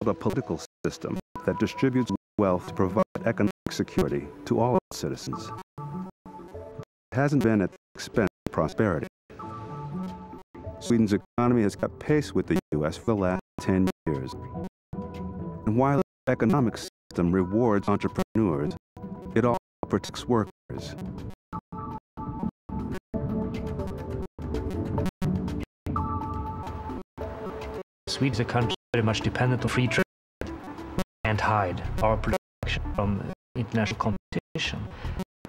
a political system that distributes wealth to provide economic security to all its citizens. It hasn't been at the expense of prosperity. Sweden's economy has kept pace with the U.S. for the last 10 years. And while the economic system rewards entrepreneurs, it also protects workers. Sweden is a country very much dependent on free trade. We can't hide our production from international competition.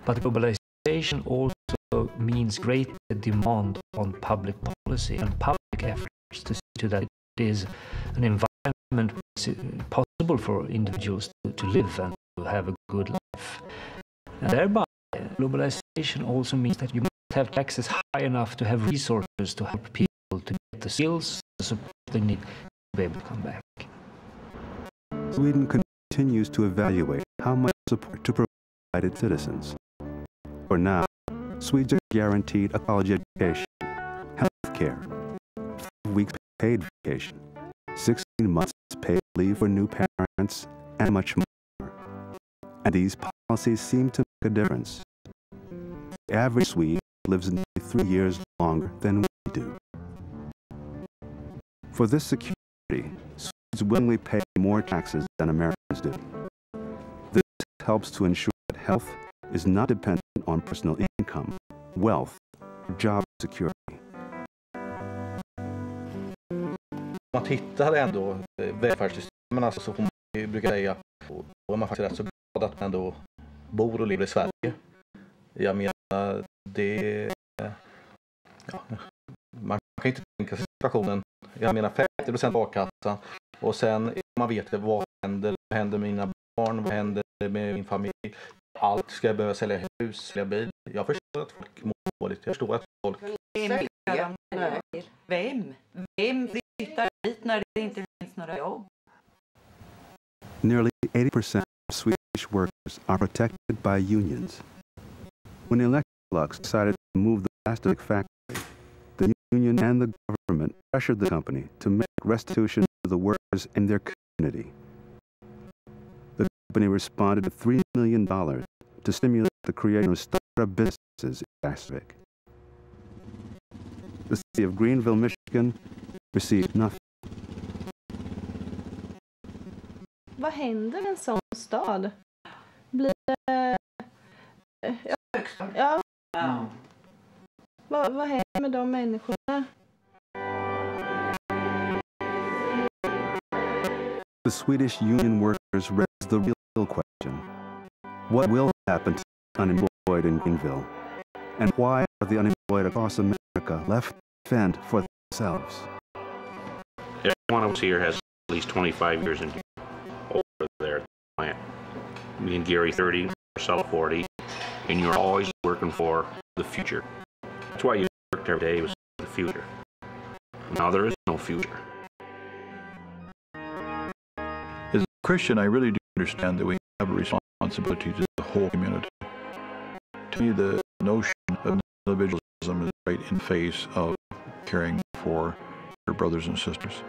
But globalization also means greater demand on public policy and public efforts to see to that it is an environment possible for individuals to live and to have a good life. And thereby, globalization also means that you must have taxes high enough to have resources to help people to get the skills, the support they need to be able to come back. Sweden continues to evaluate how much support to provide its citizens. For now, Swedes are guaranteed a college education, health care, 5 weeks paid vacation, 16 months paid leave for new parents, and much more. And these policies seem to make a difference. The average Swede lives nearly 3 years longer than we do. For this security, Swedes willingly pay more taxes than Americans do. This helps to ensure that health is not dependent on personal income, wealth, or job security. Man tittar ändå välfärdssystemen, alltså, så får man brukar säga, och man faktiskt rätt så glad att man ändå bor och lever i Sverige. Jag menar, det, ja, man kan inte tänka sig situationen. Jag menar 50% a-kassan, och sen man vet vad händer med mina barn, vad händer med min familj. Allt ska jag behöva sälja hus, sälja bil. Jag förstår att folk mår dåligt. Jag förstår att folk... Vem flyttar dit när det inte finns några jobb? Nearly 80% of Swedish workers are protected by unions. When Electrolux decided to move the plastic factory, the union and the government pressured the company to make restitution to the workers in their community. The company responded with $3 million to stimulate the creation of startup businesses in Västervik. The city of Greenville, Michigan, received nothing. Vad händer i en sån stad? Blir det... Ja. Vad händer med de människorna? The Swedish union workers raised the real question. What will happen to the unemployed in Greenville? And why are the unemployed across America left to fend for themselves? Everyone of us here has at least 25 years in over there at the plant. Me and Gary 30, myself 40, and you're always working for the future. That's why you worked every day, was the future. Now there is no future. As a Christian, I really do understand that we have a responsibility to the whole community. To me, the notion of individualism is right in the face of caring for your brothers and sisters.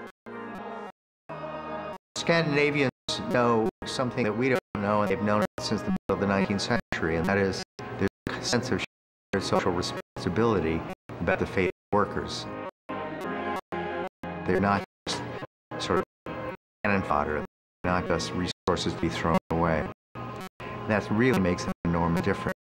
Scandinavians know something that we don't know, and they've known it since the middle of the 19th century, and that is there's a sense of shared social responsibility about the fate of workers. They're not just sort of cannon fodder, they're not just resources to be thrown away. And that really makes an enormous difference.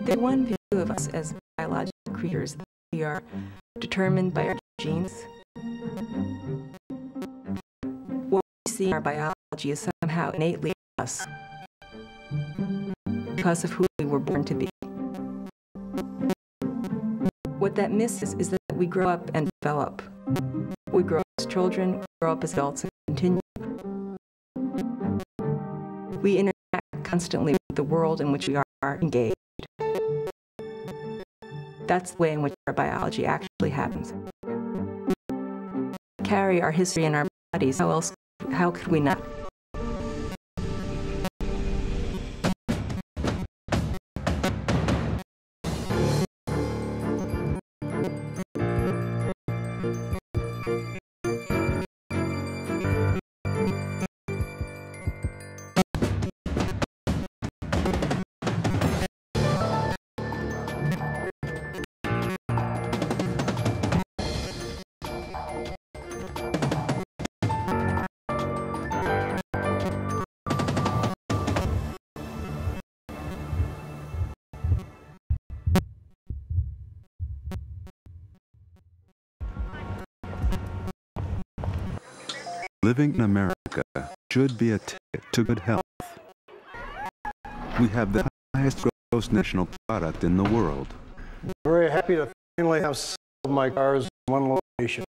There's one view of us as biological creatures that we are determined by our genes. What we see in our biology is somehow innately us because of who we were born to be. What that misses is that we grow up and develop. We grow up as children, we grow up as adults, and continue. We interact constantly with the world in which we are engaged. That's the way in which our biology actually happens. We carry our history in our bodies. How could we not? Living in America should be a ticket to good health. We have the highest gross national product in the world. Very happy to finally have sold my cars in one location.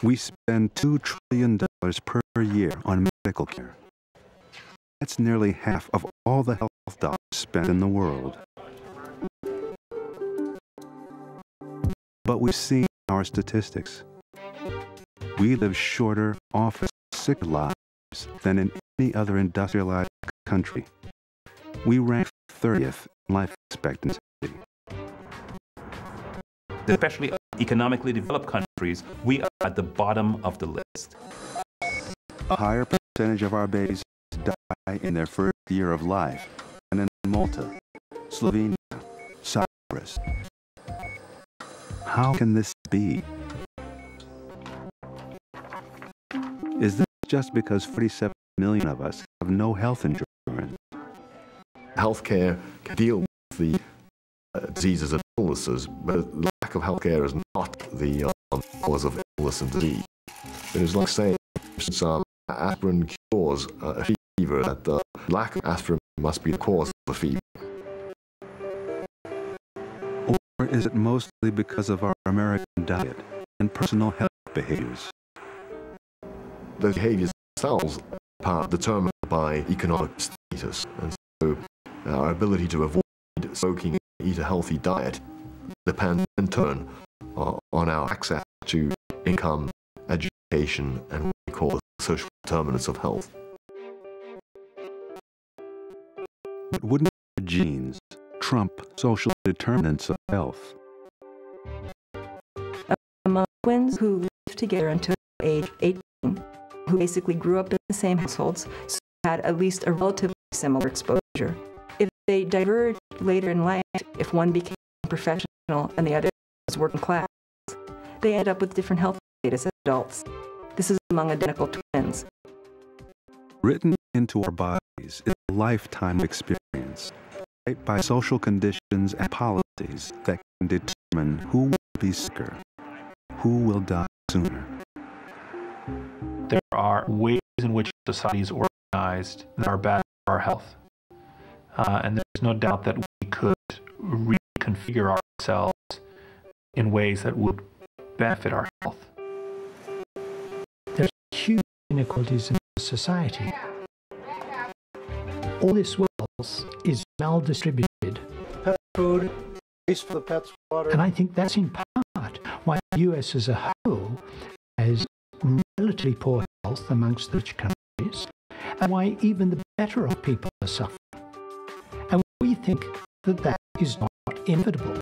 We spend $2 trillion per year on medical care. That's nearly half of all the health dollars spent in the world. But we've seen our statistics. We live shorter, often sicker lives than in any other industrialized country. We rank 30th in life expectancy. Especially economically developed countries, we are at the bottom of the list. A higher percentage of our babies die in their first year of life than in Malta, Slovenia, Cyprus. How can this be? Is this just because 47 million of us have no health insurance? Healthcare can deal with the diseases and illnesses, but lack of healthcare is not the cause of illness and disease. It is like saying, since aspirin cures a fever, that the lack of aspirin must be the cause of the fever. Or is it mostly because of our American diet and personal health behaviors? The behaviors themselves are determined by economic status, and so our ability to avoid smoking and eat a healthy diet depends in turn on our access to income, education, and what we call the social determinants of health. But wouldn't our genes trump social determinants of health? Among twins who lived together until age 18, who basically grew up in the same households, so had at least a relatively similar exposure. If they diverged later in life, if one became professional and the other was working class, they end up with different health status as adults. This is among identical twins. Written into our bodies is a lifetime experience, shaped by social conditions and policies that can determine who will be sicker, who will die sooner. There are ways in which society is organized that are bad for our health. And there's no doubt that we could reconfigure ourselves in ways that would benefit our health. There's huge inequalities in society. All this wealth is maldistributed. Pet food, waste for the pets' water. And I think that's in part why the US as a whole has relatively poor health amongst the rich countries, and why even the better off people are suffering. And we think that that is not inevitable.